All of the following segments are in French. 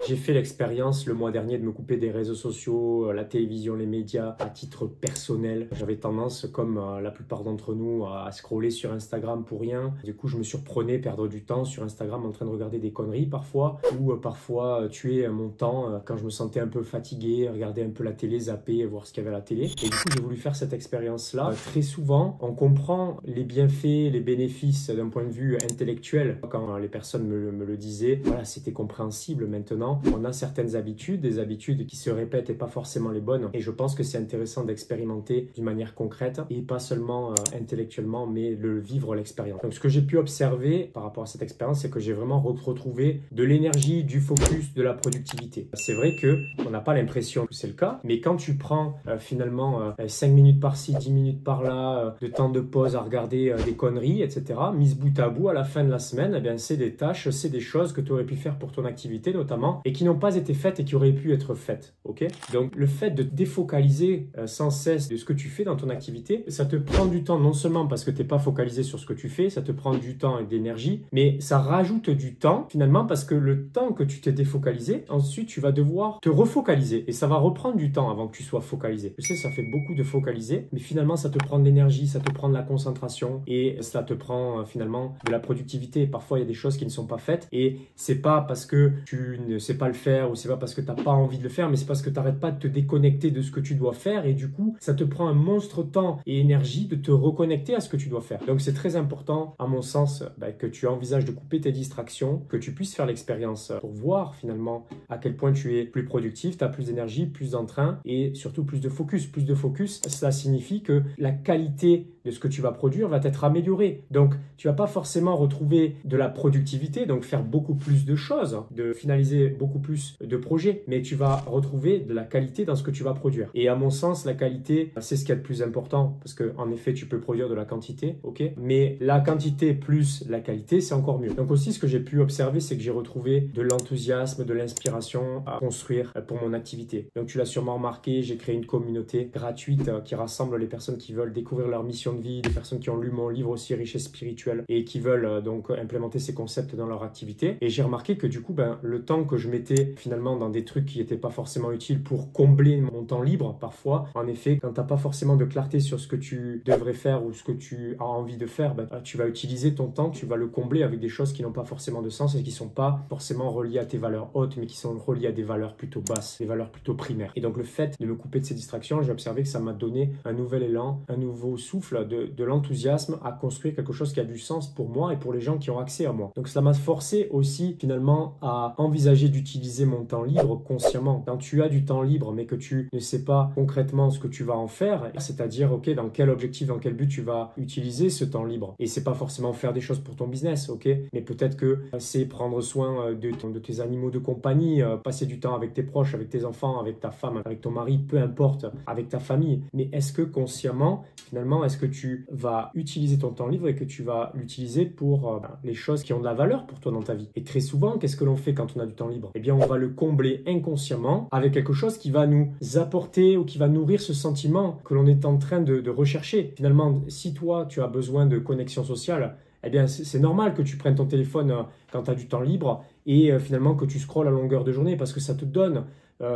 J'ai fait l'expérience le mois dernier de me couper des réseaux sociaux, la télévision, les médias à titre personnel. J'avais tendance, comme la plupart d'entre nous, à scroller sur Instagram pour rien. Du coup, je me surprenais perdre du temps sur Instagram en train de regarder des conneries parfois, ou parfois tuer mon temps quand je me sentais un peu fatigué, regarder un peu la télé, zapper, voir ce qu'il y avait à la télé. Et du coup, j'ai voulu faire cette expérience-là. Très souvent, on comprend les bienfaits, les bénéfices d'un point de vue intellectuel. Quand les personnes me le disaient, voilà, c'était compréhensible. Maintenant, on a certaines habitudes, des habitudes qui se répètent et pas forcément les bonnes. Et je pense que c'est intéressant d'expérimenter d'une manière concrète et pas seulement intellectuellement, mais de vivre l'expérience. Donc, ce que j'ai pu observer par rapport à cette expérience, c'est que j'ai vraiment retrouvé de l'énergie, du focus, de la productivité. C'est vrai que on n'a pas l'impression que c'est le cas, mais quand tu prends finalement 5 minutes par-ci, 10 minutes par-là, de temps de pause à regarder des conneries, etc., mises bout à bout, à la fin de la semaine, eh bien, c'est des tâches, c'est des choses que tu aurais pu faire pour ton activité notamment, et qui n'ont pas été faites et qui auraient pu être faites. Okay, donc, le fait de défocaliser sans cesse de ce que tu fais dans ton activité, ça te prend du temps, non seulement parce que tu n'es pas focalisé sur ce que tu fais, ça te prend du temps et de l'énergie, mais ça rajoute du temps, finalement, parce que le temps que tu t'es défocalisé, ensuite, tu vas devoir te refocaliser, et ça va reprendre du temps avant que tu sois focalisé. Je sais, ça fait beaucoup de focaliser, mais finalement, ça te prend de l'énergie, ça te prend de la concentration, et ça te prend finalement de la productivité. Parfois, il y a des choses qui ne sont pas faites, et c'est pas parce que tu ne sais pas le faire, ou c'est pas parce que tu n'as pas envie de le faire, mais c'est parce que tu n'arrêtes pas de te déconnecter de ce que tu dois faire, et du coup, ça te prend un monstre temps et énergie de te reconnecter à ce que tu dois faire. Donc, c'est très important, à mon sens, que tu envisages de couper tes distractions, que tu puisses faire l'expérience pour voir finalement à quel point tu es plus productif, tu as plus d'énergie, plus d'entrain et surtout plus de focus. Plus de focus, ça signifie que la qualité de ce que tu vas produire va être améliorée. Donc, tu vas pas forcément retrouver de la productivité, donc faire beaucoup plus de choses, de finaliser beaucoup plus de projets, mais tu vas retrouver de la qualité dans ce que tu vas produire. Et à mon sens, la qualité, c'est ce qu'il y a de plus important, parce qu'en effet, tu peux produire de la quantité, ok, mais la quantité plus la qualité, c'est encore mieux. Donc aussi, ce que j'ai pu observer, c'est que j'ai retrouvé de l'enthousiasme, de l'inspiration à construire pour mon activité. Donc tu l'as sûrement remarqué, j'ai créé une communauté gratuite qui rassemble les personnes qui veulent découvrir leur mission de vie, des personnes qui ont lu mon livre aussi Richesse spirituelle et qui veulent donc implémenter ces concepts dans leur activité. Et j'ai remarqué que du coup, le temps que je mettais finalement dans des trucs qui n'étaient pas forcément utiles pour combler mon temps libre, parfois, en effet, quand tu n'as pas forcément de clarté sur ce que tu devrais faire ou ce que tu as envie de faire, tu vas utiliser ton temps, tu vas le combler avec des choses qui n'ont pas forcément de sens et qui ne sont pas forcément reliées à tes valeurs hautes, mais qui sont reliées à des valeurs plutôt basses, des valeurs plutôt primaires. Et donc le fait de me couper de ces distractions, j'ai observé que ça m'a donné un nouvel élan, un nouveau souffle, de l'enthousiasme à construire quelque chose qui a du sens pour moi et pour les gens qui ont accès à moi. Donc cela m'a forcé aussi finalement à envisager d'utiliser mon temps libre consciemment. Quand tu as du temps libre mais que tu ne sais pas concrètement ce que tu vas en faire, c'est-à-dire ok, dans quel objectif, dans quel but tu vas utiliser ce temps libre. Et c'est pas forcément faire des choses pour ton business, ok, mais peut-être que c'est prendre soin de tes animaux de compagnie, passer du temps avec tes proches, avec tes enfants, avec ta femme, avec ton mari, peu importe, avec ta famille. Mais est-ce que consciemment, finalement, est-ce que tu vas utiliser ton temps libre et que tu vas l'utiliser pour les choses qui ont de la valeur pour toi dans ta vie? Et très souvent, qu'est-ce que l'on fait quand on a du temps libre? Eh bien, on va le combler inconsciemment avec quelque chose qui va nous apporter ou qui va nourrir ce sentiment que l'on est en train de rechercher. Finalement, si toi, tu as besoin de connexion sociale, eh bien, c'est normal que tu prennes ton téléphone quand tu as du temps libre et finalement que tu scrolles à longueur de journée parce que ça te donne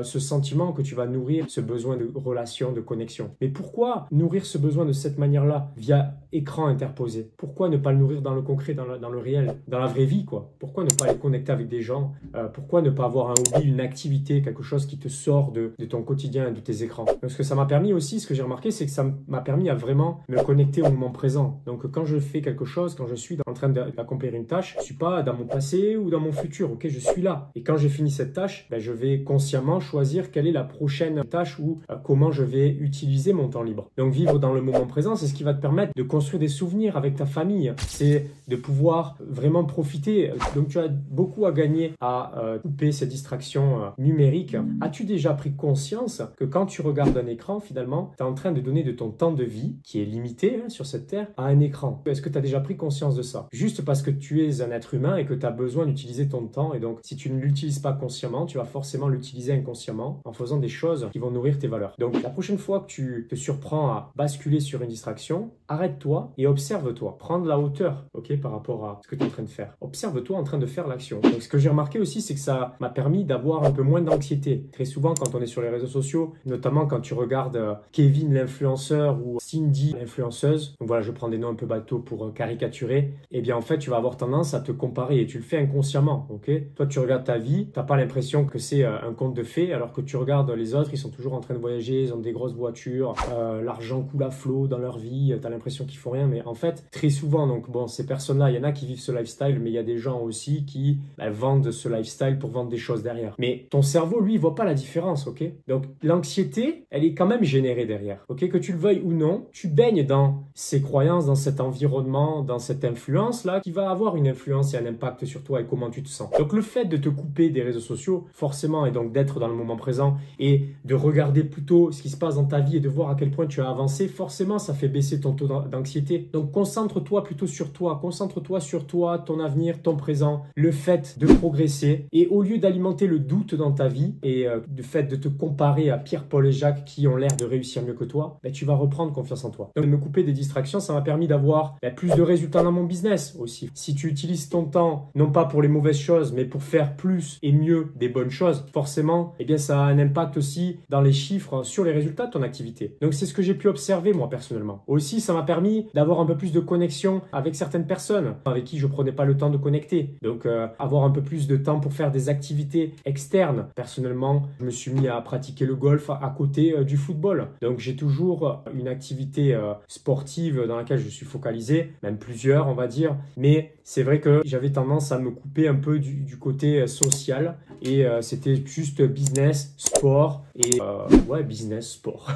ce sentiment que tu vas nourrir ce besoin de relation, de connexion. Mais pourquoi nourrir ce besoin de cette manière-là, via écran interposé? Pourquoi ne pas le nourrir dans le concret, dans le réel, dans la vraie vie, quoi? Pourquoi ne pas aller connecter avec des gens? Pourquoi ne pas avoir un hobby, une activité, quelque chose qui te sort de ton quotidien et de tes écrans? Donc ce que ça m'a permis aussi, ce que j'ai remarqué, c'est que ça m'a permis à vraiment me connecter au moment présent. Donc quand je fais quelque chose, quand je suis en train d'accomplir une tâche, je ne suis pas dans mon passé ou dans mon futur, ok? Je suis là. Et quand j'ai fini cette tâche, je vais consciemment choisir quelle est la prochaine tâche ou comment je vais utiliser mon temps libre. Donc vivre dans le moment présent, c'est ce qui va te permettre de construire des souvenirs avec ta famille. C'est de pouvoir vraiment profiter. Donc tu as beaucoup à gagner à couper ces distractions numériques. As-tu déjà pris conscience que quand tu regardes un écran, finalement, tu es en train de donner de ton temps de vie, qui est limité sur cette terre, à un écran? Est-ce que tu as déjà pris conscience de ça? Juste parce que tu es un être humain et que tu as besoin d'utiliser ton temps. Et donc, si tu ne l'utilises pas consciemment, tu vas forcément l'utiliser inconsciemment en faisant des choses qui vont nourrir tes valeurs. Donc la prochaine fois que tu te surprends à basculer sur une distraction, arrête-toi et observe-toi. Prends de la hauteur, ok, par rapport à ce que tu es en train de faire. Observe-toi en train de faire l'action. Donc ce que j'ai remarqué aussi, c'est que ça m'a permis d'avoir un peu moins d'anxiété. Très souvent, quand on est sur les réseaux sociaux, notamment quand tu regardes Kevin l'influenceur ou Cindy l'influenceuse, donc voilà, je prends des noms un peu bateaux pour caricaturer, et bien en fait, tu vas avoir tendance à te comparer et tu le fais inconsciemment, ok? Toi, tu regardes ta vie, tu n'as pas l'impression que c'est un conte de fées, alors que tu regardes les autres, ils sont toujours en train de voyager, ils ont des grosses voitures, l'argent coule à flot dans leur vie, tu as l'impression qu'ils font rien, mais en fait, très souvent, donc bon, ces personnes-là, il y en a qui vivent ce lifestyle, mais il y a des gens aussi qui vendent ce lifestyle pour vendre des choses derrière. Mais ton cerveau, lui, il voit pas la différence, ok? Donc l'anxiété, elle est quand même générée derrière, ok? Que tu le veuilles ou non, tu baignes dans ces croyances, dans cet environnement, dans cette influence-là qui va avoir une influence et un impact sur toi et comment tu te sens. Donc le fait de te couper des réseaux sociaux, forcément, et donc d'être dans le moment présent et de regarder plutôt ce qui se passe dans ta vie et de voir à quel point tu as avancé, forcément, ça fait baisser ton taux d'anxiété. Donc concentre-toi plutôt sur toi, concentre-toi sur toi, ton avenir, ton présent, le fait de progresser et au lieu d'alimenter le doute dans ta vie et du fait de te comparer à Pierre, Paul et Jacques qui ont l'air de réussir mieux que toi, ben, tu vas reprendre confiance en toi. Donc me couper des distractions, ça m'a permis d'avoir plus de résultats dans mon business aussi. Si tu utilises ton temps, non pas pour les mauvaises choses, mais pour faire plus et mieux des bonnes choses, forcément, eh bien ça a un impact aussi dans les chiffres sur les résultats de ton activité. Donc c'est ce que j'ai pu observer moi personnellement. Aussi, ça m'a permis d'avoir un peu plus de connexion avec certaines personnes avec qui je prenais pas le temps de connecter. Donc avoir un peu plus de temps pour faire des activités externes. Personnellement, je me suis mis à pratiquer le golf à côté du football. Donc j'ai toujours une activité sportive dans laquelle je suis focalisé, même plusieurs on va dire, mais c'est vrai que j'avais tendance à me couper un peu du côté social et c'était juste business, sport et ouais, business, sport.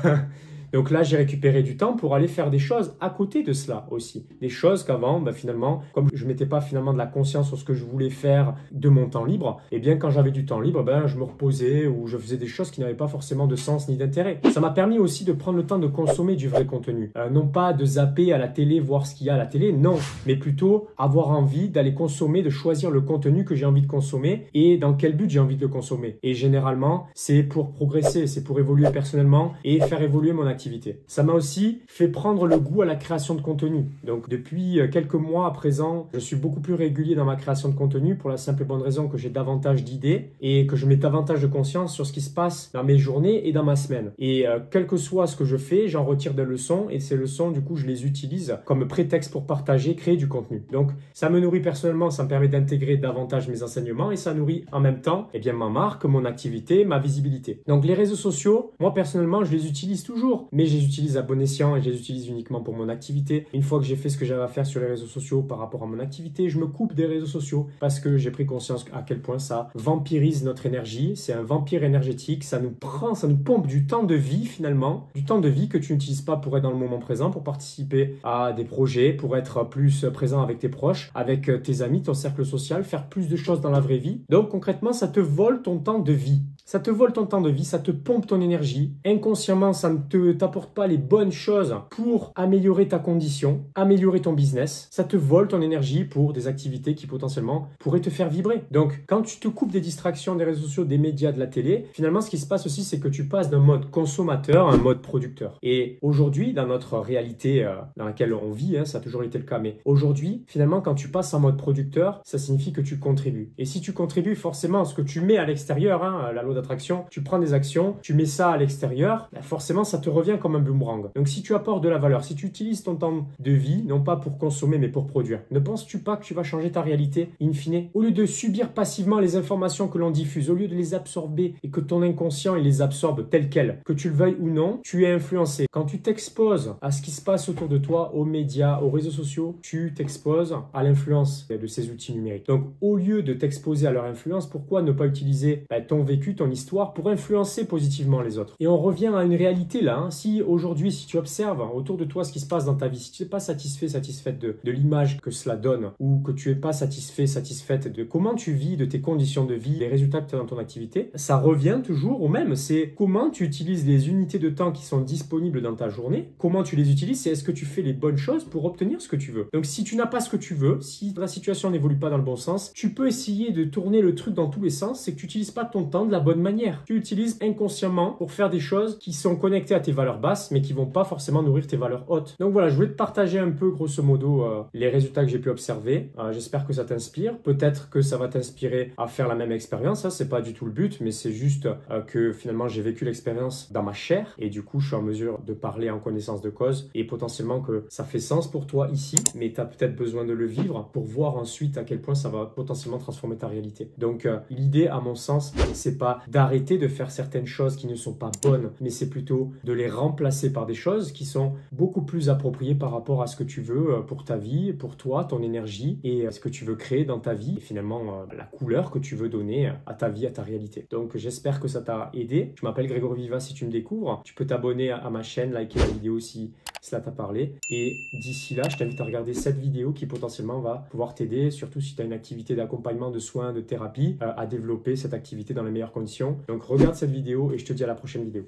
Donc là, j'ai récupéré du temps pour aller faire des choses à côté de cela aussi. Des choses qu'avant, finalement, comme je ne mettais pas finalement de la conscience sur ce que je voulais faire de mon temps libre, et bien quand j'avais du temps libre, je me reposais ou je faisais des choses qui n'avaient pas forcément de sens ni d'intérêt. Ça m'a permis aussi de prendre le temps de consommer du vrai contenu. Non pas de zapper à la télé, voir ce qu'il y a à la télé, non. Mais plutôt avoir envie d'aller consommer, de choisir le contenu que j'ai envie de consommer et dans quel but j'ai envie de le consommer. Et généralement, c'est pour progresser, c'est pour évoluer personnellement et faire évoluer mon activité. Ça m'a aussi fait prendre le goût à la création de contenu. Donc depuis quelques mois à présent, je suis beaucoup plus régulier dans ma création de contenu pour la simple et bonne raison que j'ai davantage d'idées et que je mets davantage de conscience sur ce qui se passe dans mes journées et dans ma semaine. Et quel que soit ce que je fais, j'en retire des leçons et ces leçons, du coup, je les utilise comme prétexte pour partager, créer du contenu. Donc ça me nourrit personnellement, ça me permet d'intégrer davantage mes enseignements et ça nourrit en même temps ma marque, mon activité, ma visibilité. Donc les réseaux sociaux, moi personnellement, je les utilise toujours. Mais je les utilise à bon escient et je les utilise uniquement pour mon activité. Une fois que j'ai fait ce que j'avais à faire sur les réseaux sociaux par rapport à mon activité, je me coupe des réseaux sociaux parce que j'ai pris conscience à quel point ça vampirise notre énergie. C'est un vampire énergétique. Ça nous prend, ça nous pompe du temps de vie finalement. Du temps de vie que tu n'utilises pas pour être dans le moment présent, pour participer à des projets, pour être plus présent avec tes proches, avec tes amis, ton cercle social, faire plus de choses dans la vraie vie. Donc concrètement, ça te vole ton temps de vie. Ça te vole ton temps de vie, ça te pompe ton énergie. Inconsciemment, ça ne t'apporte pas les bonnes choses pour améliorer ta condition, améliorer ton business. Ça te vole ton énergie pour des activités qui potentiellement pourraient te faire vibrer. Donc, quand tu te coupes des distractions des réseaux sociaux, des médias, de la télé, finalement, ce qui se passe aussi, c'est que tu passes d'un mode consommateur à un mode producteur. Et aujourd'hui, dans notre réalité dans laquelle on vit, ça a toujours été le cas, mais aujourd'hui, finalement, quand tu passes en mode producteur, ça signifie que tu contribues. Et si tu contribues, forcément, ce que tu mets à l'extérieur, la loi d'attraction, tu prends des actions, tu mets ça à l'extérieur, forcément ça te revient comme un boomerang. Donc si tu apportes de la valeur, si tu utilises ton temps de vie, non pas pour consommer mais pour produire, ne penses-tu pas que tu vas changer ta réalité in fine? Au lieu de subir passivement les informations que l'on diffuse, au lieu de les absorber et que ton inconscient il les absorbe telles quelles, que tu le veuilles ou non, tu es influencé. Quand tu t'exposes à ce qui se passe autour de toi, aux médias, aux réseaux sociaux, tu t'exposes à l'influence de ces outils numériques. Donc au lieu de t'exposer à leur influence, pourquoi ne pas utiliser ton vécu, ton histoire pour influencer positivement les autres? Et on revient à une réalité là. Si aujourd'hui, si tu observes autour de toi ce qui se passe dans ta vie, si tu n'es pas satisfait, satisfaite de l'image que cela donne ou que tu n'es pas satisfait, satisfaite de comment tu vis, de tes conditions de vie, les résultats que tu as dans ton activité, ça revient toujours au même. C'est comment tu utilises les unités de temps qui sont disponibles dans ta journée, comment tu les utilises, c'est est-ce que tu fais les bonnes choses pour obtenir ce que tu veux. Donc si tu n'as pas ce que tu veux, si la situation n'évolue pas dans le bon sens, tu peux essayer de tourner le truc dans tous les sens, c'est que tu n'utilises pas ton temps de la bonne bonne manière. Tu utilises inconsciemment pour faire des choses qui sont connectées à tes valeurs basses, mais qui vont pas forcément nourrir tes valeurs hautes. Donc voilà, je voulais te partager un peu, grosso modo, les résultats que j'ai pu observer. J'espère que ça t'inspire. Peut-être que ça va t'inspirer à faire la même expérience. Ça, c'est pas du tout le but, mais c'est juste que finalement, j'ai vécu l'expérience dans ma chair et du coup, je suis en mesure de parler en connaissance de cause et potentiellement que ça fait sens pour toi ici, mais tu as peut-être besoin de le vivre pour voir ensuite à quel point ça va potentiellement transformer ta réalité. Donc, l'idée, à mon sens, c'est pas d'arrêter de faire certaines choses qui ne sont pas bonnes, mais c'est plutôt de les remplacer par des choses qui sont beaucoup plus appropriées par rapport à ce que tu veux pour ta vie, pour toi, ton énergie et ce que tu veux créer dans ta vie et finalement la couleur que tu veux donner à ta vie, à ta réalité. Donc, j'espère que ça t'a aidé. Je m'appelle Grégory Viva si tu me découvres. Tu peux t'abonner à ma chaîne, liker la vidéo si cela t'a parlé. Et d'ici là, je t'invite à regarder cette vidéo qui potentiellement va pouvoir t'aider, surtout si tu as une activité d'accompagnement, de soins, de thérapie, à développer cette activité dans les meilleures conditions. Donc regarde cette vidéo et je te dis à la prochaine vidéo.